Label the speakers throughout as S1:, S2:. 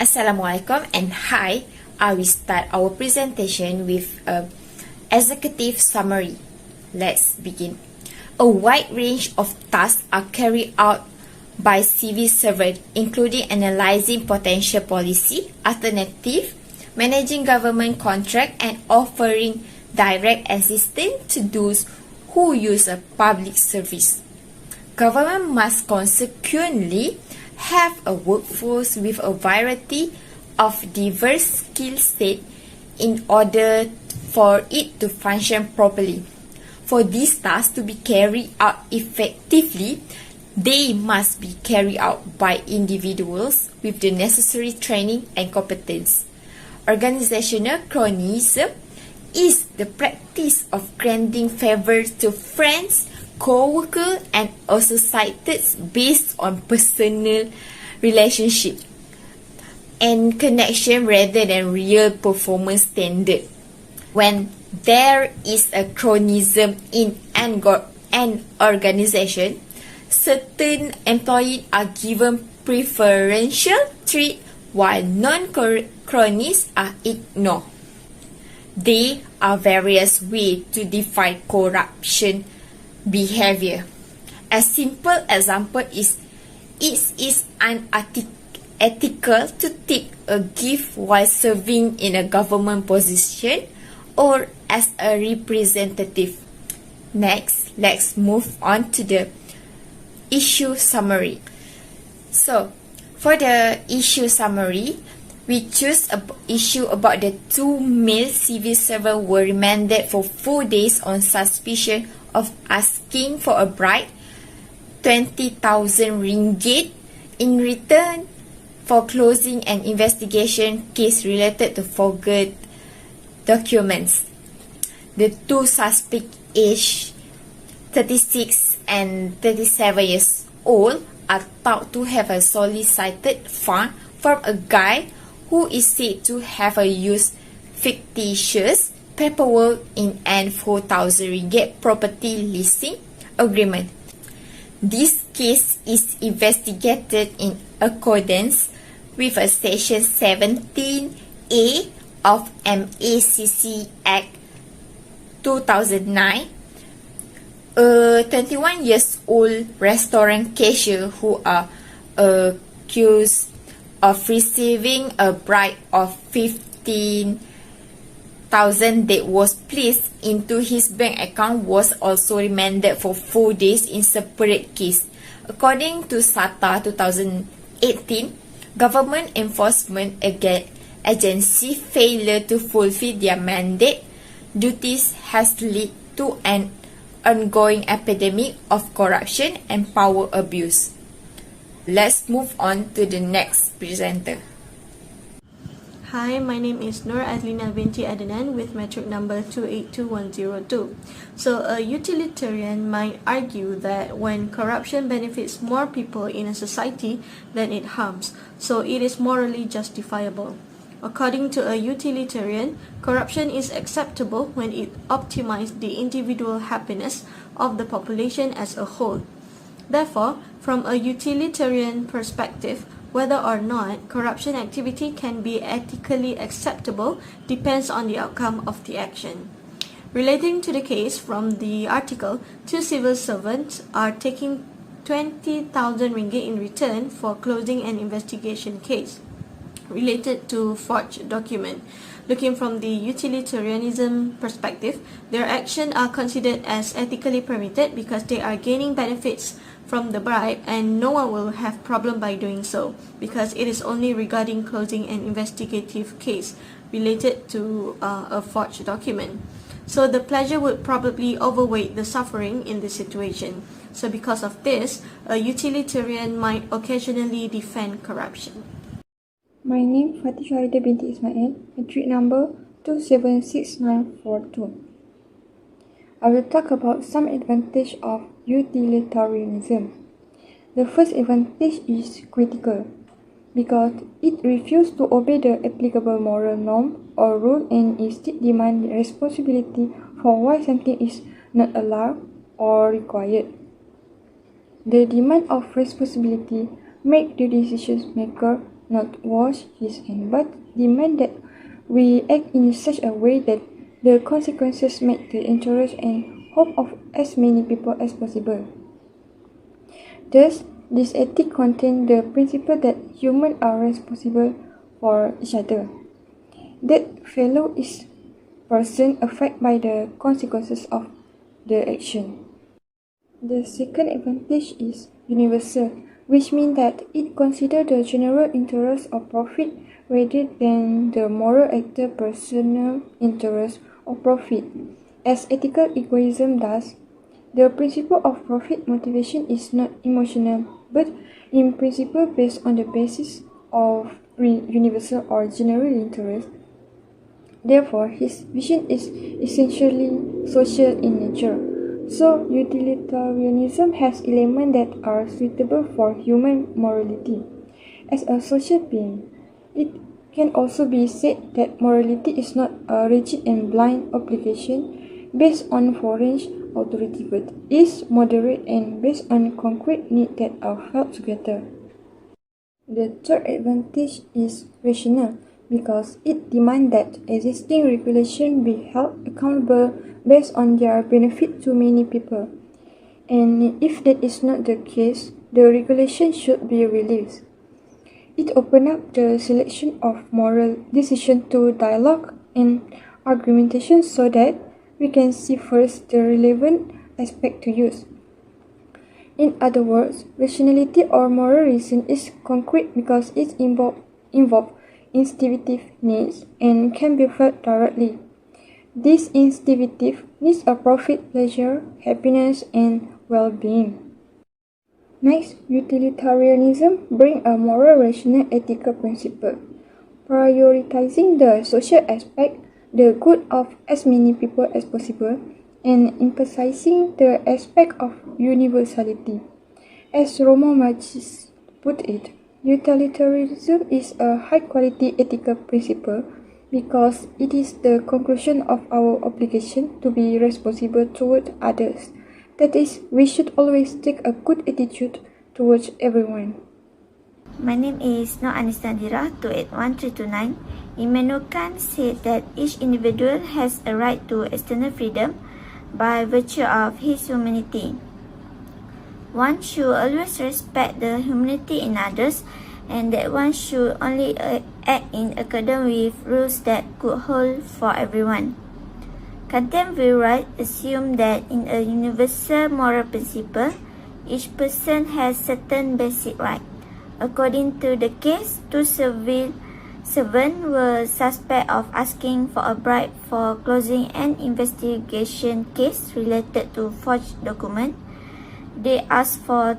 S1: Assalamualaikum and hi. I will start our presentation with an executive summary. Let's begin. A wide range of tasks are carried out by civil servants, including analyzing potential policy, alternative, managing government contract, and offering direct assistance to those who use a public service. Government must consequently have a workforce with a variety of diverse skill set in order for it to function properly. For these tasks to be carried out effectively, they must be carried out by individuals with the necessary training and competence. Organizational cronyism is the practice of granting favors to friends, co-workers, and associates based on personal relationship and connection rather than real performance standard. When there is a cronyism in an organization, certain employees are given preferential treatment while non-cronies are ignored. There are various ways to define corruption behavior. A simple example is it is unethical to take a gift while serving in a government position or as a representative. Next, let's move on to the issue summary. So, for the issue summary, we choose an issue about the two male civil servants were remanded for 4 days on suspicion of asking for a bribe, 20,000 ringgit, in return for closing an investigation case related to forged documents. The two suspects, aged 36 and 37 years old, are thought to have solicited funds from a guy who is said to have used fictitious paperwork in an 4,000 ringgit property leasing agreement. This case is investigated in accordance with Section 17A of MACC Act 2009. A 21 years old restaurant cashier who are accused of receiving a bribe of 15,000 that was placed into his bank account was also remanded for 4 days in separate case. According to SATA 2018, government enforcement agency failure to fulfill their mandate duties has led to an ongoing epidemic of corruption and power abuse. Let's move on to the next presenter.
S2: Hi, my name is Nur Adlina Bt Adnan with metric number 282102. So, a utilitarian might argue that when corruption benefits more people in a society than it harms, so it is morally justifiable. According to a utilitarian, corruption is acceptable when it optimizes the individual happiness of the population as a whole. Therefore, from a utilitarian perspective, whether or not corruption activity can be ethically acceptable depends on the outcome of the action. Relating to the case from the article, two civil servants are taking 20,000 ringgit in return for closing an investigation case related to forged document. Looking from the utilitarianism perspective, their actions are considered as ethically permitted because they are gaining benefits from the bribe and no one will have problem by doing so because it is only regarding closing an investigative case related to a forged document. So the pleasure would probably overweight the suffering in this situation. So because of this, a utilitarian might occasionally defend corruption.
S3: My name Fatin Syuhaida binti Ismail, metric number 276942. I will talk about some advantage of utilitarianism. The first advantage is critical because it refuses to obey the applicable moral norm or rule and instead demands responsibility for why something is not allowed or required. The demand of responsibility makes the decision maker not wash his hands, but demand that we act in such a way that the consequences meet the interest and hope of as many people as possible. Thus, this ethic contains the principle that humans are responsible for each other. That fellow is person affected by the consequences of the action. The second advantage is universal, which means that it considers the general interest of profit rather than the moral actor's personal interest of profit, as ethical egoism does. The principle of profit motivation is not emotional, but in principle based on the basis of universal or general interest. Therefore, his vision is essentially social in nature. So, utilitarianism has elements that are suitable for human morality. As a social being, it can also be said that morality is not a rigid and blind obligation based on foreign authority, but is moderate and based on concrete needs that are held together. The third advantage is rational, because it demands that existing regulations be held accountable based on their benefit to many people. And if that is not the case, the regulation should be released. It opens up the selection of moral decisions to dialogue and argumentation so that we can see first the relevant aspect to use. In other words, rationality or moral reason is concrete because it involves instinctive needs and can be felt directly. These instinctive needs are profit, pleasure, happiness, and well-being. Next, utilitarianism brings a moral, rational, ethical principle, prioritizing the social aspect, the good of as many people as possible, and emphasizing the aspect of universality. As Roman Magis put it, utilitarianism is a high-quality ethical principle because it is the conclusion of our obligation to be responsible toward others. That is, we should always take a good attitude towards everyone.
S4: My name is Nur Adlina Bt Adnan 2812329. Immanuel Kant said that each individual has a right to external freedom by virtue of his humanity. One should always respect the humanity in others, and that one should only act in accordance with rules that could hold for everyone. Contemporary rights assume that in a universal moral principle, each person has certain basic rights. According to the case, two civil servants were suspected of asking for a bribe for closing an investigation case related to forged documents. They asked for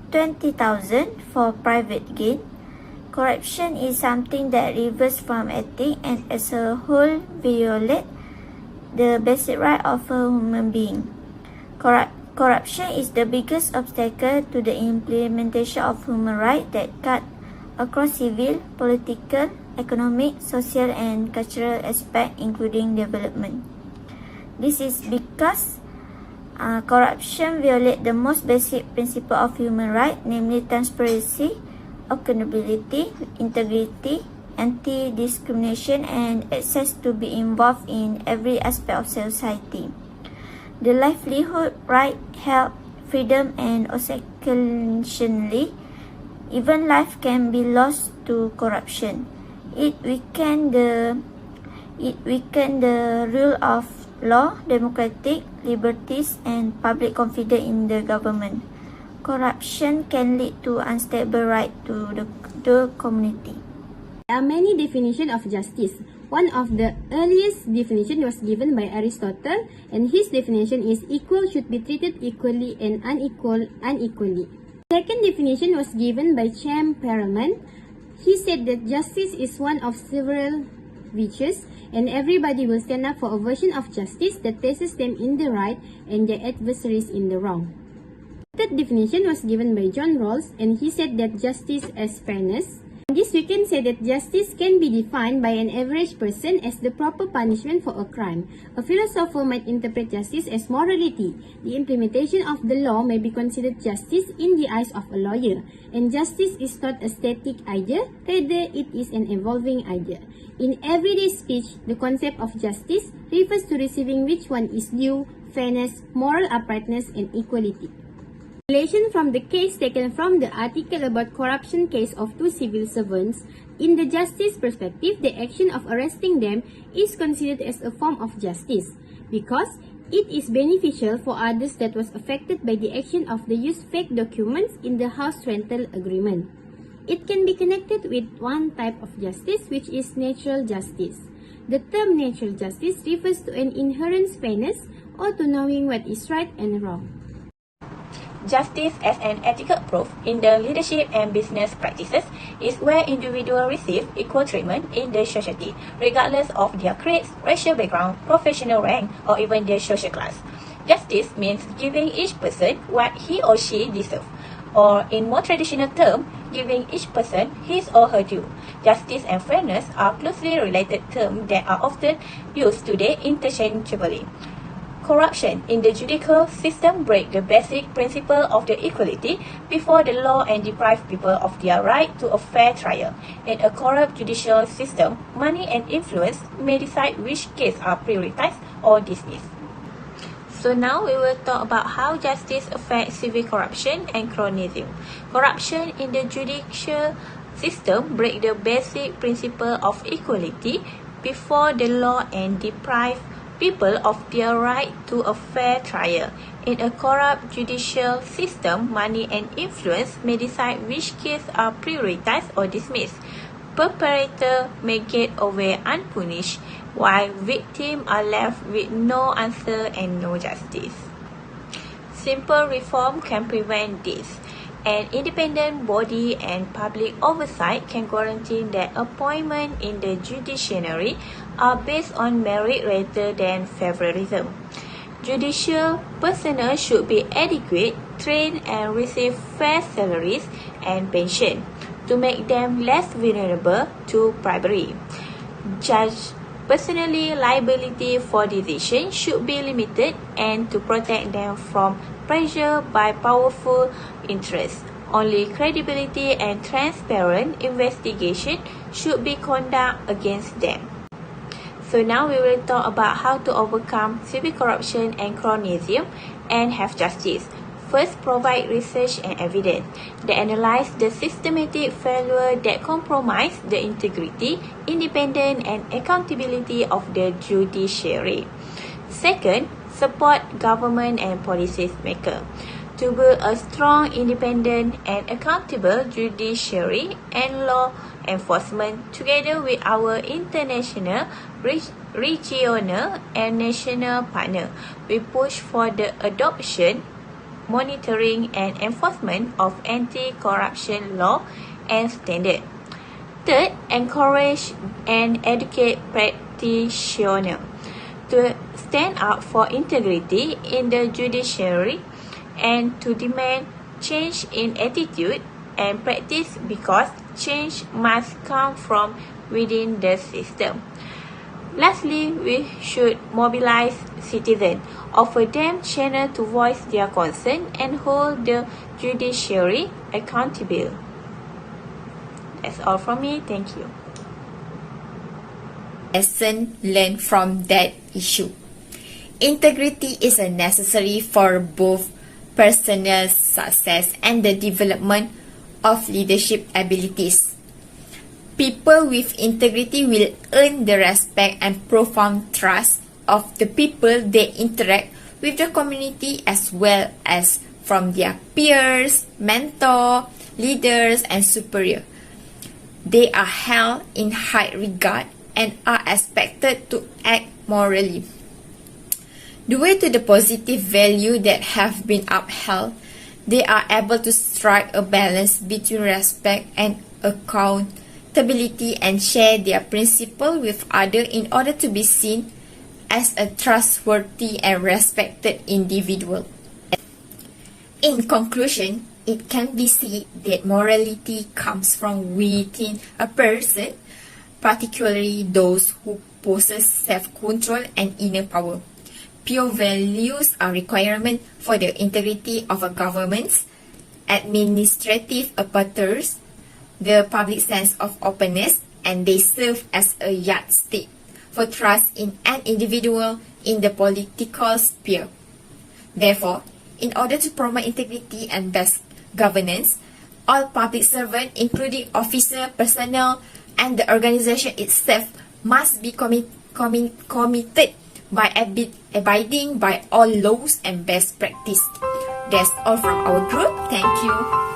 S4: 20,000 for private gain. Corruption is something that reverses from ethics and as a whole violates the basic right of a human being. Corruption is the biggest obstacle to the implementation of human rights that cut across civil, political, economic, social and cultural aspects including development. This is because corruption violates the most basic principle of human rights, namely transparency, accountability, integrity, anti-discrimination and access to be involved in every aspect of society. The livelihood, right, health, freedom and occasionally, even life can be lost to corruption. It weakens the rule of law, democratic liberties and public confidence in the government. Corruption can lead to unstable right to the community.
S5: There are many definitions of justice. One of the earliest definitions was given by Aristotle, and his definition is equal should be treated equally and unequal unequally. Second definition was given by Chamberlain. He said that justice is one of several virtues, and everybody will stand up for a version of justice that places them in the right and their adversaries in the wrong. Third definition was given by John Rawls, and he said that justice is fairness. This we can say that justice can be defined by an average person as the proper punishment for a crime. A philosopher might interpret justice as morality. The implementation of the law may be considered justice in the eyes of a lawyer. And justice is not a static idea, rather it is an evolving idea. In everyday speech, the concept of justice refers to receiving which one is due, fairness, moral uprightness, and equality. Relation from the case taken from the article about corruption case of two civil servants, in the justice perspective, the action of arresting them is considered as a form of justice because it is beneficial for others that was affected by the action of the use fake documents in the house rental agreement. It can be connected with one type of justice, which is natural justice. The term natural justice refers to an inherent fairness or to knowing what is right and wrong.
S6: Justice as an ethical proof in the leadership and business practices is where individuals receive equal treatment in the society, regardless of their creeds, racial background, professional rank, or even their social class. Justice means giving each person what he or she deserves, or in more traditional terms, giving each person his or her due. Justice and fairness are closely related terms that are often used today interchangeably. Corruption in the judicial system breaks the basic principle of the equality before the law and deprive people of their right to a fair trial. In a corrupt judicial system, money and influence may decide which cases are prioritized or dismissed. So now we will talk about how justice affects civil corruption and cronyism. Corruption in the judicial system breaks the basic principle of equality before the law and deprive people of their right to a fair trial. In a corrupt judicial system, money and influence may decide which cases are prioritized or dismissed. Perpetrators may get away unpunished, while victims are left with no answer and no justice. Simple reform can prevent this. An independent body and public oversight can guarantee that appointments in the judiciary are based on merit rather than favoritism. Judicial personnel should be adequate, trained, and receive fair salaries and pension to make them less vulnerable to bribery. Judge personally liability for decisions should be limited and to protect them from pressure by powerful interests. Only credibility and transparent investigation should be conducted against them. So now we will talk about how to overcome civil corruption and cronyism and have justice. First, provide research and evidence that analyze the systematic failure that compromise the integrity, independence, and accountability of the judiciary. Second, support government and policy makers to build a strong, independent, and accountable judiciary and law enforcement together with our international, regional, and national partners. We push for the adoption, monitoring, and enforcement of anti-corruption law and standards. Third, encourage and educate practitioners to stand up for integrity in the judiciary and to demand change in attitude and practice because change must come from within the system. Lastly, we should mobilize citizens, offer them channel to voice their concern and hold the judiciary accountable. That's all from me. Thank you.
S1: Lesson learned from that issue. Integrity is a necessary for both personal success and the development of leadership abilities. People with integrity will earn the respect and profound trust of the people they interact with the community as well as from their peers, mentor, leaders, and superior. They are held in high regard and are expected to act morally. Due to the positive value that have been upheld, they are able to strike a balance between respect and accountability and share their principle with others in order to be seen as a trustworthy and respected individual. In conclusion, it can be said that morality comes from within a person, particularly those who possess self-control and inner power. Pure values are requirement for the integrity of a government's administrative apparatus, the public sense of openness, and they serve as a yardstick for trust in an individual in the political sphere. Therefore, in order to promote integrity and best governance, all public servants, including officer, personnel, and the organization itself, must be committed by abiding by all laws and best practice. That's all from our group. Thank you.